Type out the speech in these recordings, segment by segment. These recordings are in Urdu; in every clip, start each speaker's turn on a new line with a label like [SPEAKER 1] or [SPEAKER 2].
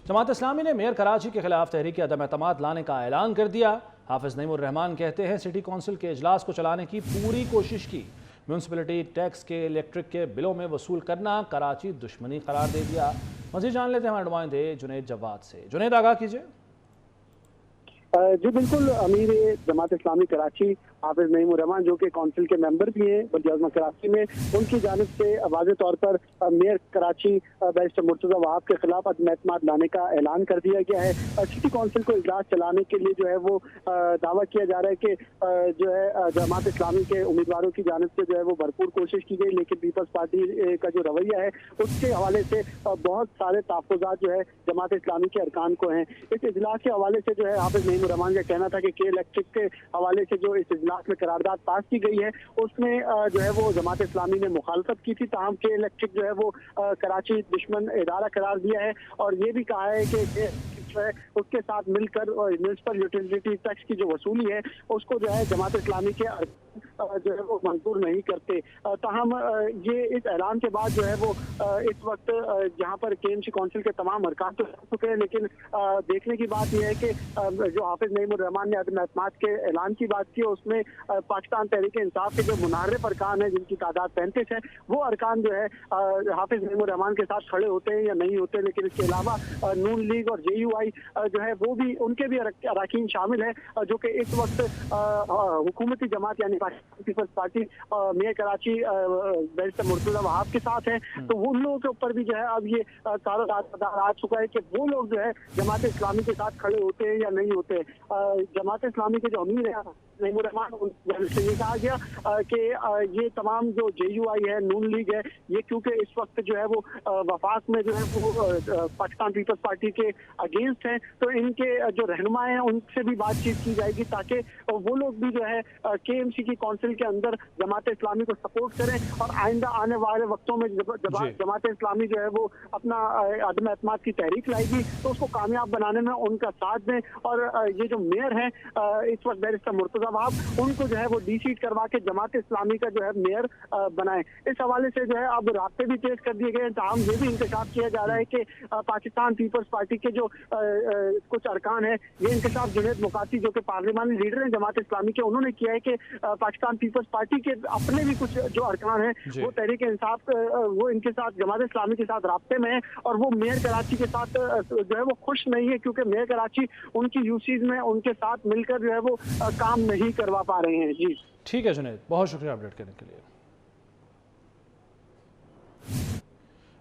[SPEAKER 1] جماعت اسلامی نے میئر کراچی کے خلاف تحریک عدم اعتماد لانے کا اعلان کر دیا۔ حافظ نعیم الرحمان کہتے ہیں سٹی کونسل کے اجلاس کو چلانے کی پوری کوشش کی، میونسپلٹی ٹیکس کے الیکٹرک کے بلوں میں وصول کرنا کراچی دشمنی قرار دے دیا۔ مزید جان لیتے ہیں ہمارے نمائندے جنید جواد سے۔ جنید، آگاہ کیجئے۔
[SPEAKER 2] جی بالکل، امیر جماعت اسلامی کراچی حافظ نعیم الرحمان جو کہ کونسل کے ممبر بھی ہیں وزیر اعظم کراچی میں، ان کی جانب سے واضح طور پر میئر کراچی بیرسٹر مرتضی وہاب کے خلاف عدم اعتماد لانے کا اعلان کر دیا گیا ہے۔ سٹی کونسل کو اجلاس چلانے کے لیے جو ہے وہ دعویٰ کیا جا رہا ہے کہ جو ہے جماعت اسلامی کے امیدواروں کی جانب سے جو ہے وہ بھرپور کوشش کی گئی، لیکن پیپلز پارٹی کا جو رویہ ہے اس کے حوالے سے بہت سارے تحفظات جو ہے جماعت اسلامی کے ارکان کو ہیں۔ اس اجلاس کے حوالے سے جو ہے حافظ نعیم الرحمان کا کہنا تھا کہ الیکٹرک کے حوالے سے جو اس اجلاس میں قرارداد پاس کی گئی ہے اس میں جو ہے وہ جماعت اسلامی نے مخالفت کی تھی، تاہم کہ الیکٹرک جو ہے وہ کراچی دشمن ادارہ قرار دیا ہے اور یہ بھی کہا ہے کہ اس کے ساتھ مل کر میونسپل یوٹیلیٹی ٹیکس کی جو وصولی ہے اس کو جو ہے جماعت اسلامی کے جو ہے وہ منظور نہیں کرتے۔ تاہم یہ اس اعلان کے بعد جو ہے وہ اس وقت جہاں پر کے ایم سی کونسل کے تمام ارکان تو ہو چکے ہیں، لیکن دیکھنے کی بات یہ ہے کہ جو حافظ نعیم الرحمان نے عدم اعتماد کے اعلان کی بات کی اس میں پاکستان تحریک انصاف کے جو منحرف ارکان ہیں جن کی تعداد 35 ہے، وہ ارکان جو ہے حافظ نعیم الرحمان کے ساتھ کھڑے ہوتے ہیں یا نہیں ہوتے، لیکن اس کے علاوہ نون لیگ اور جے یو آئی جو ہے وہ بھی ان کے بھی اراکین شامل ہیں جو کہ اس وقت حکومتی جماعت یعنی Pakistan peoples party mayor Karachi barrister Murtaza Wahab کے ساتھ ہیں۔ تو وہ لوگوں کے اوپر بھی جو ہے اب یہ قرارداد آ چکا ہے کہ وہ لوگ جو ہے جماعت اسلامی کے ساتھ کھڑے ہوتے ہیں یا نہیں ہوتے۔ جماعت اسلامی کے جو امیر ہیں نعیم الرحمان سے یہ کہا گیا کہ یہ تمام جو جے یو آئی ہے، نون لیگ ہے، یہ کیونکہ اس وقت جو ہے وہ وفاق میں جو ہے وہ پاکستان پیپلز پارٹی کے اگینسٹ ہیں، تو ان کے جو رہنما ہیں ان سے بھی بات چیت کی جائے گی تاکہ وہ لوگ بھی جو ہے کے ایم سی کی کونسل کے اندر جماعت اسلامی کو سپورٹ کریں اور آئندہ آنے والے وقتوں میں جماعت اسلامی جو ہے وہ اپنا عدم اعتماد کی تحریک لائے گی تو اس کو کامیاب بنانے میں ان کا ساتھ دیں۔ اور یہ جو میئر ہیں اس وقت بیرسٹر مرتضی وہاب، ان کو جو ہے وہ ڈی سیٹ کروا کے جماعت اسلامی کا جو ہے میئر بنائیں۔ اس حوالے سے جو ہے اب رابطے بھی تیز کر دیے گئے ہیں، تاہم یہ بھی انکشاف کیا جا رہا ہے کہ پاکستان پیپلز پارٹی کے جو کچھ ارکان ہیں، یہ انکشاف جنید مقاتی جو کہ پارلیمانی لیڈر ہیں جماعت اسلامی کے، انہوں نے کیا ہے کہ پاکستان پیپلز پارٹی کے اپنے بھی کچھ جو ارکان ہیں وہ تحریک انصاف وہ ان کے ساتھ جماعت اسلامی کے ساتھ رابطے میں ہیں اور وہ میئر کراچی کے ساتھ جو ہے وہ خوش نہیں ہے کیونکہ میئر کراچی ان کی یوسیز میں ان کے ساتھ مل کر جو ہے وہ کام نہیں کروا پا رہے ہیں۔ جی
[SPEAKER 1] ٹھیک ہے جنید، بہت شکریہ اپڈیٹ کرنے کے لیے۔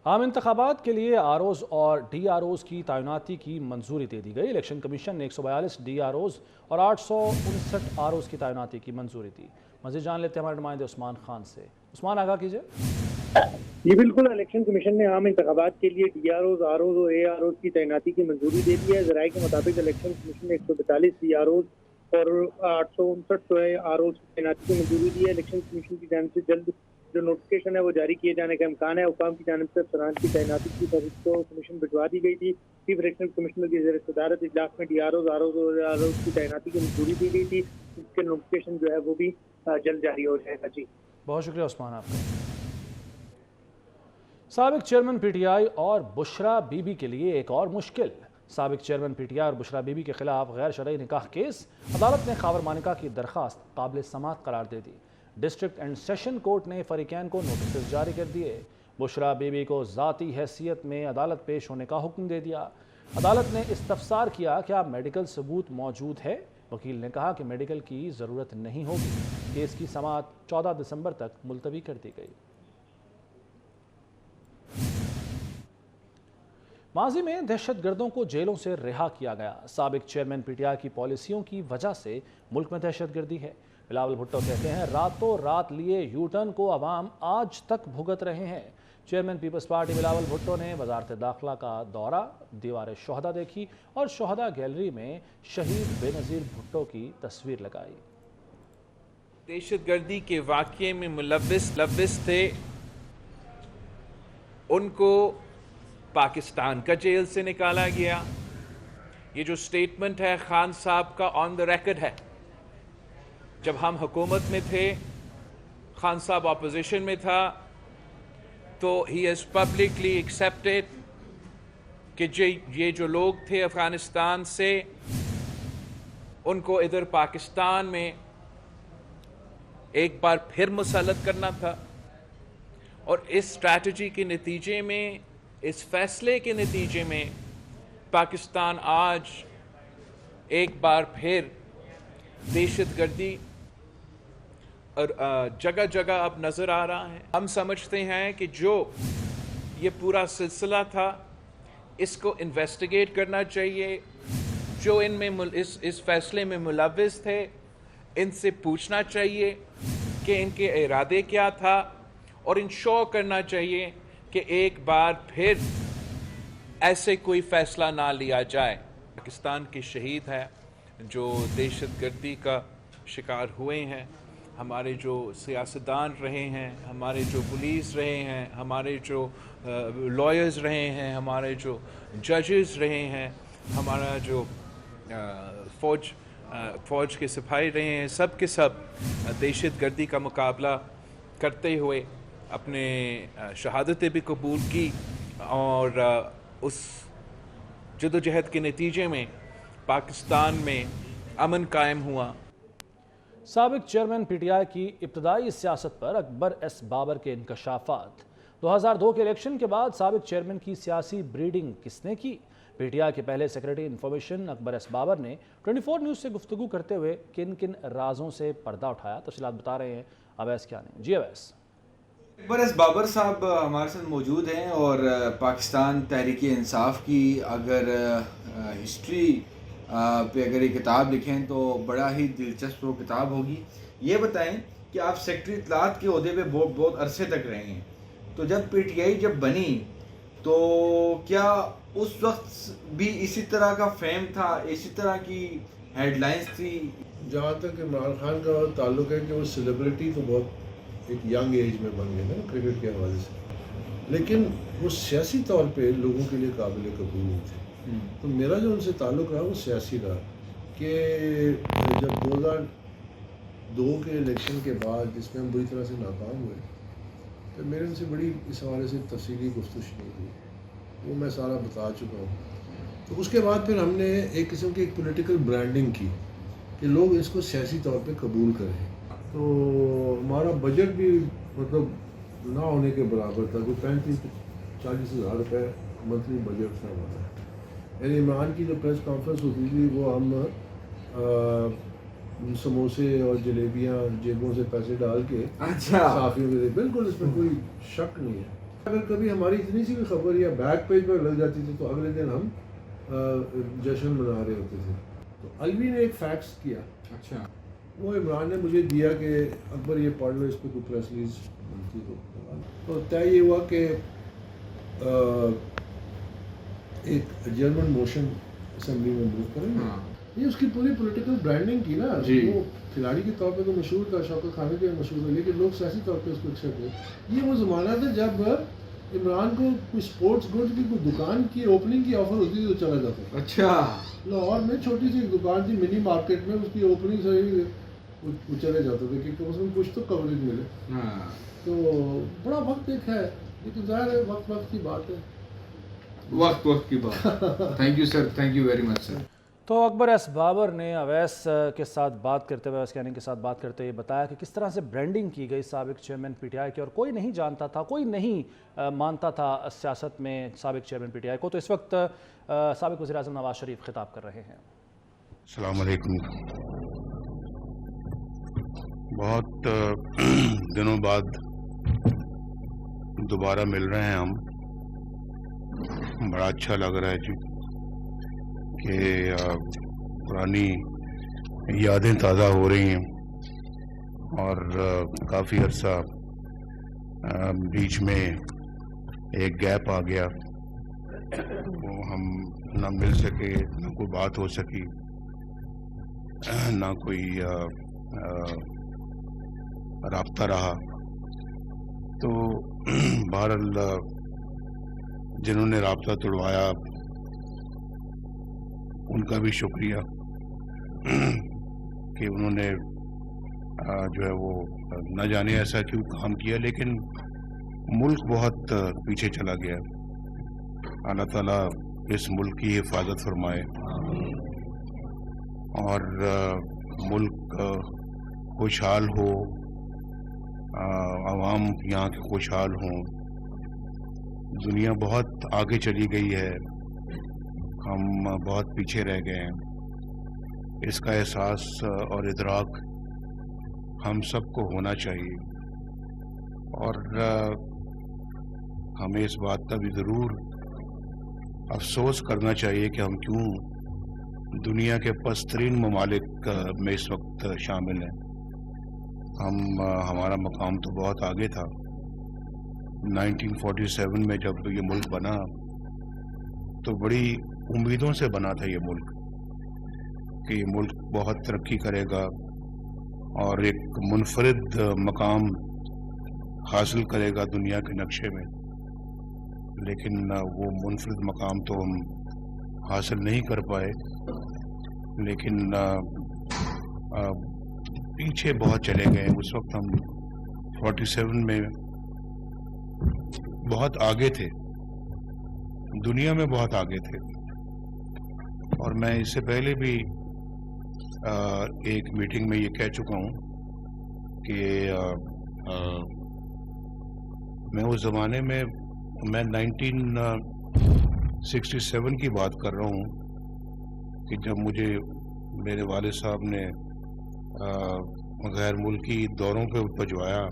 [SPEAKER 1] عام انتخابات کے لیے آر اوز اور ڈی آر اوز کی تعیناتی کی منظوری دے دی گئی۔ الیکشن کمیشن نے 142 ڈی آر اوز اور 859 آر اوز کی تعیناتی کی منظوری دی۔ مزید جان لیتے ہیں ہمارے نمائندے عثمان خان سے۔ عثمان، آگاہ کیجئے۔
[SPEAKER 3] جی بالکل، الیکشن کمیشن نے عام انتخابات کے لیے D R Os, R Os اور اے آر اوز کی تعیناتی کی منظوری دے دی ہے۔ ذرائع کے مطابق الیکشن کمیشن نے 142 ڈی آر اوز اور 859 آر اوز کی تعیناتی کی منظوری دی ہے۔ الیکشن کمیشن کی جانب سے جلد جو نوٹیفکیشن ہے وہ جاری کیے جانے کا امکان ہے۔ حکام کی جانب سے افسران کی تعیناتی کی فہرست کو کمیشن بھجوا دی گئی تھی۔ چیف الیکشن کمشنر کی زیر صدارت اجلاس میں D R Os, R Os اور آر اوز کی تعیناتی کی منظوری دی گئی تھی، جس کے نوٹیفکیشن جو ہے وہ بھی جلد جاری ہو جائے گا۔ جی
[SPEAKER 1] بہت شکریہ عثمان آپ کا۔ سابق چیئرمین پی ٹی آئی اور بشرا بی بی کے لیے ایک اور مشکل۔ سابق چیئرمین پی ٹی آئی اور بشرا بی بی کے خلاف غیر شرعی نکاح کیس، عدالت نے خاور مانیکا کی درخواست قابل سماعت قرار دے دی۔ ڈسٹرکٹ اینڈ سیشن کورٹ نے فریقین کو نوٹسز جاری کر دیے۔ بشرا بی بی کو ذاتی حیثیت میں عدالت پیش ہونے کا حکم دے دیا۔ عدالت نے استفسار کیا کیا میڈیکل ثبوت موجود ہے؟ وکیل نے کہا کہ میڈیکل کی ضرورت نہیں ہوگی۔ کیس کی سماعت 14 دسمبر تک ملتوی کر دی گئی۔ ماضی میں دہشت گردوں کو جیلوں سے رہا کیا گیا۔ سابق چیئرمین پی ٹی آئی کی پالیسیوں کی وجہ سے ملک میں دہشت گردی ہے۔ بلاول بھٹو کہتے ہیں راتوں رات لیے یو ٹرن کو عوام آج تک بھگت رہے ہیں۔ Chairman Peoples Party Bilawal Bhutto نے وزارت داخلہ کا دورہ، دیوار شہداء دیکھی اور شہداء گیلری میں شہید بے نظیر بھٹو کی تصویر لگائی۔
[SPEAKER 4] دہشت گردی کے واقعے میں ملوث تھے، ان کو پاکستان کا جیل سے نکالا گیا۔ یہ جو سٹیٹمنٹ ہے خان صاحب کا آن دا ریکارڈ ہے۔ جب ہم حکومت میں تھے، خان صاحب اپوزیشن میں تھا، تو ہی ہیز پبلکلی ایکسیپٹڈ کہ یہ جو لوگ تھے افغانستان سے ان کو ادھر پاکستان میں ایک بار پھر مسلط کرنا تھا، اور اس اسٹریٹجی کے نتیجے میں، اس فیصلے کے نتیجے میں پاکستان آج ایک بار پھر دہشت گردی اور جگہ جگہ اب نظر آ رہا ہے۔ ہم سمجھتے ہیں کہ جو یہ پورا سلسلہ تھا اس کو انویسٹیگیٹ کرنا چاہیے، جو ان میں اس فیصلے میں ملوث تھے ان سے پوچھنا چاہیے کہ ان کے ارادے کیا تھا، اور انشور کرنا چاہیے کہ ایک بار پھر ایسے کوئی فیصلہ نہ لیا جائے۔ پاکستان کے شہید ہیں جو دہشت گردی کا شکار ہوئے ہیں، ہمارے جو سیاستدان رہے ہیں، ہمارے جو پولیس رہے ہیں، ہمارے جو لائرز رہے ہیں، ہمارے جو ججز رہے ہیں، ہمارا جو فوج کے سپاہی رہے ہیں، سب کے سب دہشت گردی کا مقابلہ کرتے ہوئے اپنے شہادتیں بھی قبول کی، اور اس جدوجہد کے نتیجے میں پاکستان میں امن قائم ہوا۔
[SPEAKER 1] سابق چیئرمین پی ٹی آئی کی ابتدائی سیاست پر اکبر ایس بابر کے انکشافات۔ 2002 کے الیکشن کے بعد سابق چیئرمین کی سیاسی بریڈنگ کس نے کی؟ پی ٹی آئی کے پہلے سیکریٹری انفارمیشن اکبر ایس بابر نے 24 نیوز سے گفتگو کرتے ہوئے کن کن رازوں سے پردہ اٹھایا؟ تفصیلات بتا رہے ہیں اویس کیانی۔ جی اویس۔
[SPEAKER 5] اکبر ایس بابر صاحب ہمارے ساتھ موجود ہیں، اور پاکستان تحریک انصاف کی اگر ہسٹری پہ اگر یہ کتاب لکھیں تو بڑا ہی دلچسپ وہ کتاب ہوگی۔ یہ بتائیں کہ آپ سیکرٹری اطلاعات کے عہدے پہ بہت عرصے تک رہے ہیں، تو جب پی ٹی آئی جب بنی تو کیا اس وقت بھی اسی طرح کا فیم تھا، اسی طرح کی ہیڈ لائنز تھی؟
[SPEAKER 6] جہاں تک عمران خان کا تعلق ہے کہ وہ سیلیبریٹی تو بہت ایک ینگ ایج میں بن گئے نا کرکٹ کے حوالے سے، لیکن وہ سیاسی طور پہ لوگوں کے لیے قابل قبول نہیں تھے۔ تو میرا جو ان سے تعلق رہا وہ سیاسی رہا کہ جب 2002 کے الیکشن کے بعد جس میں ہم بری طرح سے ناکام ہوئے تو میرے ان سے بڑی اس حوالے سے تفصیلی گفتگو شروع ہوئی، وہ میں سارا بتا چکا ہوں۔ تو اس کے بعد پھر ہم نے ایک قسم کی ایک پولیٹیکل برانڈنگ کی کہ لوگ اس کو سیاسی طور پہ قبول کریں۔ تو ہمارا بجٹ بھی مطلب نہ ہونے کے برابر تھا، کوئی 35-40 ہزار روپے منتھلی بجٹ تھا ہمارا۔ یعنی عمران کی جو پریس کانفرنس ہوتی تھی وہ ہم سموسے اور جلیبیاں جیبوں سے پیسے ڈال کے صحافیوں کے، بالکل اس میں کوئی شک نہیں ہے۔ اگر کبھی ہماری اتنی سی بھی خبر یا بیک پیج پر لگ جاتی تھی تو اگلے دن ہم جشن منا رہے ہوتے تھے۔ تو الوی نے ایک فیکس کیا،
[SPEAKER 5] اچھا،
[SPEAKER 6] وہ عمران نے مجھے دیا کہ اکبر یہ پڑھ لو، اس پہ کوئی پریس ریلیز بنتی تو طے یہ ہوا کہ ایک جرمن موشن اسمبلی میں موو کریں گے۔ یہ اس کی پوری پولیٹیکل برانڈنگ کی نا، وہ کھلاڑی کے طور پہ تو مشہور تھا، شوکت خانے کے مشہور تھا، لیکن لوگ سیاسی طور پہ اس کو ایکسیپٹ کرتے۔ یہ وہ زمانہ تھا جب عمران کو کوئی اسپورٹس گڈ کی کوئی دکان کی اوپننگ کی آفر ہوتی تھی تو چلا جاتا تھا۔
[SPEAKER 5] اچھا،
[SPEAKER 6] لاہور میں چھوٹی سی دکان تھی منی مارکیٹ میں، اس کی اوپننگ سے وہ چلے جاتے تھے کہ اس میں کچھ تو کوریج ملے۔ تو بڑا وقت ایک ہے، لیکن ظاہر ہے وقت کی بات ہے،
[SPEAKER 5] وقت کی بات۔ Thank you sir, thank you very much sir.
[SPEAKER 1] تو اکبر ایس بابر نے اویس کے ساتھ بات کرتے ہوئے، اویس کیانی کے ساتھ بات کرتے ہوئے بتایا کہ کس طرح سے برانڈنگ کی گئی سابق چیئرمین پی ٹی آئی کی، اور کوئی نہیں جانتا تھا، کوئی نہیں مانتا تھا سیاست میں سابق چیئرمین پی ٹی آئی کو۔ تو اس وقت سابق وزیر اعظم نواز شریف خطاب کر رہے ہیں۔
[SPEAKER 7] السلام علیکم۔ بہت دنوں بعد دوبارہ مل رہے ہیں ہم، بڑا اچھا لگ رہا ہے جی کہ پرانی یادیں تازہ ہو رہی ہیں، اور کافی عرصہ بیچ میں ایک گیپ آ گیا، وہ ہم نہ مل سکے، نہ کوئی بات ہو سکی، نہ کوئی رابطہ رہا۔ تو بہرحال جنہوں نے رابطہ توڑوایا ان کا بھی شکریہ کہ انہوں نے جو ہے وہ نہ جانے ایسا کیوں کام کیا، لیکن ملک بہت پیچھے چلا گیا۔ اللہ تعالیٰ اس ملک کی حفاظت فرمائے اور ملک خوشحال ہو، عوام یہاں کے خوشحال ہوں. دنیا بہت آگے چلی گئی ہے، ہم بہت پیچھے رہ گئے ہیں. اس کا احساس اور ادراک ہم سب کو ہونا چاہیے، اور ہمیں اس بات کا بھی ضرور افسوس کرنا چاہیے کہ ہم کیوں دنیا کے پسترین ممالک میں اس وقت شامل ہیں. ہمارا مقام تو بہت آگے تھا. 1947 میں جب یہ ملک بنا تو بڑی امیدوں سے بنا تھا یہ ملک، کہ یہ ملک بہت ترقی کرے گا اور ایک منفرد مقام حاصل کرے گا دنیا کے نقشے میں. لیکن وہ منفرد مقام تو ہم حاصل نہیں کر پائے، لیکن پیچھے بہت چلے گئے. اس وقت ہم 47 میں بہت آگے تھے، دنیا میں بہت آگے تھے. اور میں اس سے پہلے بھی ایک میٹنگ میں یہ کہہ چکا ہوں کہ میں اس زمانے میں 1967 کی بات کر رہا ہوں کہ جب مجھے میرے والد صاحب نے غیر ملکی دوروں پہ بھجوایا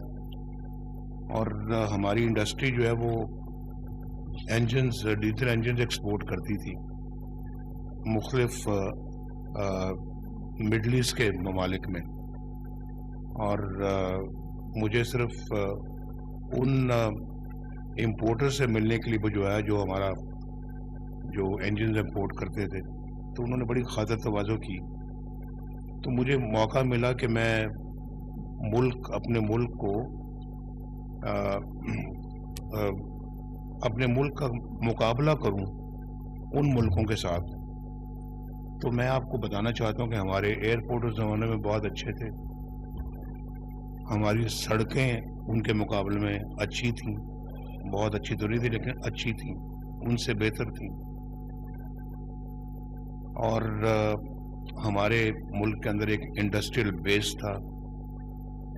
[SPEAKER 7] اور ہماری انڈسٹری جو ہے وہ ڈیزل انجنز ایکسپورٹ کرتی تھی مختلف مڈل ایسٹ کے ممالک میں. اور مجھے صرف ان امپورٹر سے ملنے کے لیے بھجوایا جو ہمارا جو انجنز امپورٹ کرتے تھے. تو انہوں نے بڑی خاطر تواضع کی. تو مجھے موقع ملا کہ میں اپنے ملک کو اپنے ملک کا مقابلہ کروں ان ملکوں کے ساتھ. تو میں آپ کو بتانا چاہتا ہوں کہ ہمارے ایئرپورٹ اس زمانے میں بہت اچھے تھے، ہماری سڑکیں ان کے مقابلے میں اچھی تھیں، بہت اچھی تو نہیں تھی لیکن اچھی تھیں، ان سے بہتر تھیں. اور ہمارے ملک کے اندر ایک انڈسٹریل بیس تھا،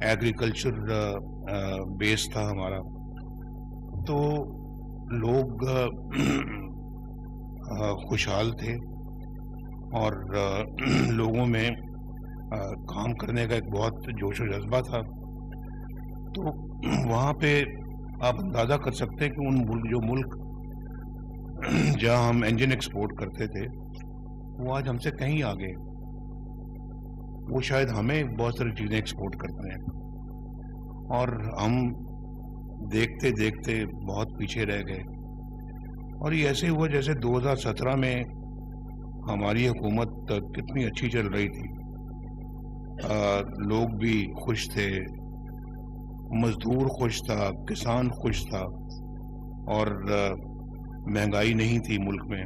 [SPEAKER 7] ایگریکلچر بیس تھا ہمارا. تو لوگ خوشحال تھے اور لوگوں میں کام کرنے کا ایک بہت جوش و جذبہ تھا. تو وہاں پہ آپ اندازہ کر سکتے ہیں کہ جو ملک جہاں ہم انجن ایکسپورٹ کرتے تھے وہ آج ہم سے کہیں آگے، وہ شاید ہمیں بہت ساری چیزیں ایکسپورٹ کرتے ہیں اور ہم دیکھتے دیکھتے بہت پیچھے رہ گئے. اور یہ ایسے ہوا جیسے 2017 میں ہماری حکومت کتنی اچھی چل رہی تھی، لوگ بھی خوش تھے، مزدور خوش تھا، کسان خوش تھا، اور مہنگائی نہیں تھی ملک میں.